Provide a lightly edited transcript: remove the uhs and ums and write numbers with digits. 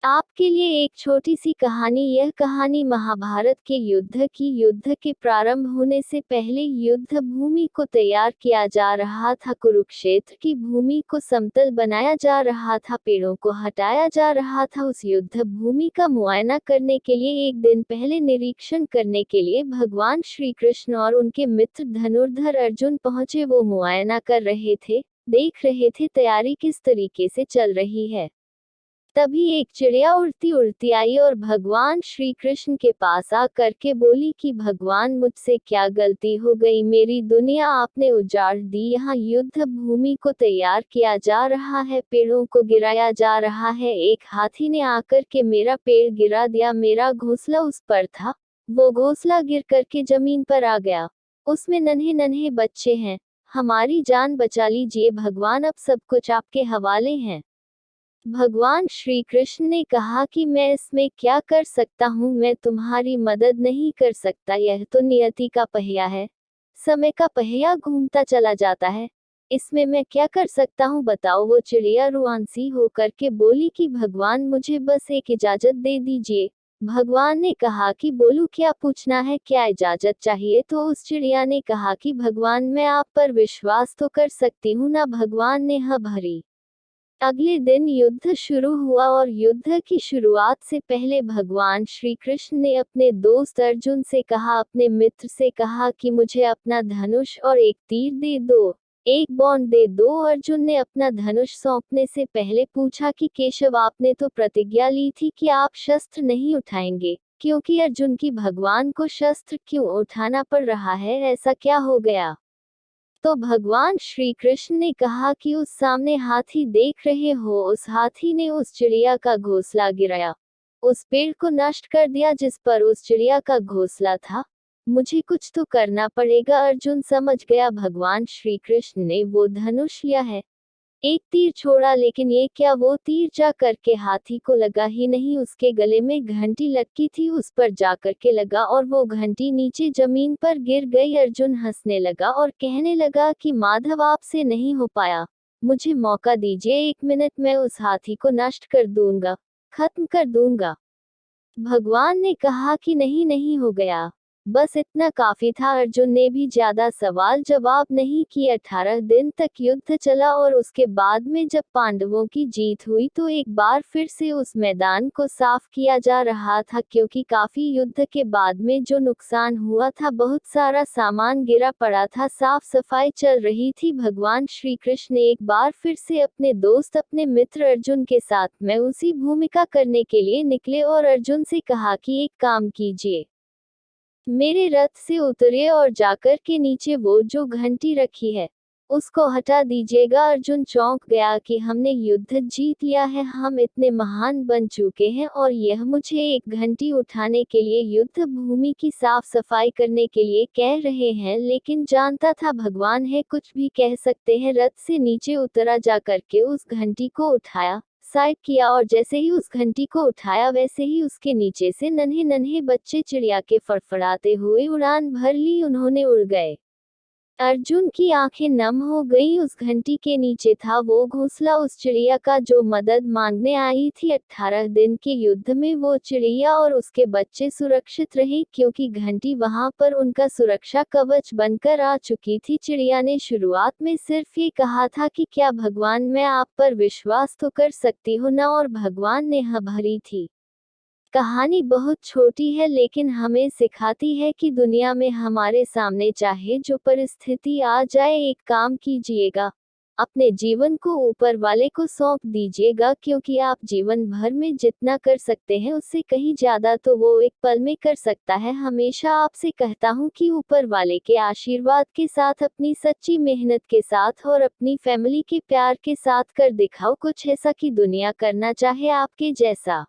आपके लिए एक छोटी सी कहानी। यह कहानी महाभारत के युद्ध के प्रारंभ होने से पहले युद्ध भूमि को तैयार किया जा रहा था। कुरुक्षेत्र की भूमि को समतल बनाया जा रहा था, पेड़ों को हटाया जा रहा था। उस युद्ध भूमि का मुआयना करने के लिए एक दिन पहले निरीक्षण करने के लिए भगवान श्री कृष्ण और उनके मित्र धनुर्धर अर्जुन पहुंचे। वो मुआयना कर रहे थे, देख रहे थे तैयारी किस तरीके से चल रही है। तभी एक चिड़िया उड़ती उड़ती आई और भगवान श्री कृष्ण के पास आ करके बोली कि भगवान, मुझसे क्या गलती हो गई, मेरी दुनिया आपने उजाड़ दी। यहाँ युद्ध भूमि को तैयार किया जा रहा है, पेड़ों को गिराया जा रहा है, एक हाथी ने आकर के मेरा पेड़ गिरा दिया। मेरा घोंसला उस पर था, वो घोंसला गिर करके जमीन पर आ गया, उसमें नन्हे नन्हे बच्चे हैं, हमारी जान बचा लीजिए भगवान, अब सब कुछ आपके हवाले हैं। भगवान श्री कृष्ण ने कहा कि मैं इसमें क्या कर सकता हूँ, मैं तुम्हारी मदद नहीं कर सकता, यह तो नियति का पहिया है, समय का पहिया घूमता चला जाता है, इसमें मैं क्या कर सकता हूँ बताओ। वो चिड़िया रुआंसी होकर के बोली कि भगवान, मुझे बस एक इजाजत दे दीजिए। भगवान ने कहा कि बोलू, क्या पूछना है, क्या इजाजत चाहिए। तो उस चिड़िया ने कहा कि भगवान, मैं आप पर विश्वास तो कर सकती हूँ ना। भगवान ने हाँ भरी। अगले दिन युद्ध शुरू हुआ और युद्ध की शुरुआत से पहले भगवान श्री कृष्ण ने अपने दोस्त अर्जुन से कहा, अपने मित्र से कहा कि मुझे अपना धनुष और एक तीर दे दो, एक बाण दे दो। अर्जुन ने अपना धनुष सौंपने से पहले पूछा कि केशव, आपने तो प्रतिज्ञा ली थी कि आप शस्त्र नहीं उठाएंगे, क्योंकि अर्जुन की भगवान को शस्त्र क्यों उठाना पड़ रहा है, ऐसा क्या हो गया। तो भगवान श्री कृष्ण ने कहा कि उस सामने हाथी देख रहे हो, उस हाथी ने उस चिड़िया का घोंसला गिराया, उस पेड़ को नष्ट कर दिया जिस पर उस चिड़िया का घोंसला था। मुझे कुछ तो करना पड़ेगा। अर्जुन समझ गया भगवान श्री कृष्ण ने वो धनुष लिया है, एक तीर छोड़ा, लेकिन ये क्या, वो तीर जा करके हाथी को लगा ही नहीं, उसके गले में घंटी लटकी थी, उस पर जा करके लगा और वो घंटी नीचे जमीन पर गिर गई। अर्जुन हंसने लगा और कहने लगा कि माधव, आपसे नहीं हो पाया, मुझे मौका दीजिए, 1 मिनट, मैं उस हाथी को नष्ट कर दूंगा, खत्म कर दूंगा। भगवान ने कहा कि नहीं, नहीं हो गया, बस इतना काफी था। अर्जुन ने भी ज्यादा सवाल जवाब नहीं किए। 18 दिन तक युद्ध चला और उसके बाद में जब पांडवों की जीत हुई तो एक बार फिर से उस मैदान को साफ किया जा रहा था, क्योंकि काफी युद्ध के बाद में जो नुकसान हुआ था, बहुत सारा सामान गिरा पड़ा था, साफ सफाई चल रही थी। भगवान श्री कृष्ण ने एक बार फिर से अपने दोस्त, अपने मित्र अर्जुन के साथ में उसी भूमिका करने के लिए निकले और अर्जुन से कहा कि एक काम कीजिए, मेरे रथ से उतरिए और जाकर के नीचे वो जो घंटी रखी है उसको हटा दीजिएगा। अर्जुन चौंक गया कि हमने युद्ध जीत लिया है, हम इतने महान बन चुके हैं और यह मुझे एक घंटी उठाने के लिए, युद्ध भूमि की साफ सफाई करने के लिए कह रहे हैं। लेकिन जानता था भगवान है, कुछ भी कह सकते हैं। रथ से नीचे उतरा, जा करके उस घंटी को उठाया, साइड किया और जैसे ही उस घंटी को उठाया वैसे ही उसके नीचे से नन्हे नन्हे बच्चे चिड़िया के फड़फड़ाते हुए उड़ान भर ली, उन्होंने उड़ गए। अर्जुन की आंखें नम हो गईं। उस घंटी के नीचे था वो घोंसला उस चिड़िया का जो मदद मांगने आई थी। 18 दिन के युद्ध में वो चिड़िया और उसके बच्चे सुरक्षित रहे, क्योंकि घंटी वहां पर उनका सुरक्षा कवच बनकर आ चुकी थी। चिड़िया ने शुरुआत में सिर्फ ये कहा था कि क्या भगवान, मैं आप पर विश्वास तो कर सकती हूँ ना, और भगवान ने हाँ भरी थी। कहानी बहुत छोटी है लेकिन हमें सिखाती है कि दुनिया में हमारे सामने चाहे जो परिस्थिति आ जाए, एक काम कीजिएगा, अपने जीवन को ऊपर वाले को सौंप दीजिएगा, क्योंकि आप जीवन भर में जितना कर सकते हैं उससे कहीं ज्यादा तो वो एक पल में कर सकता है। हमेशा आपसे कहता हूँ कि ऊपर वाले के आशीर्वाद के साथ, अपनी सच्ची मेहनत के साथ और अपनी फैमिली के प्यार के साथ कर दिखाओ कुछ ऐसा कि दुनिया करना चाहे आपके जैसा।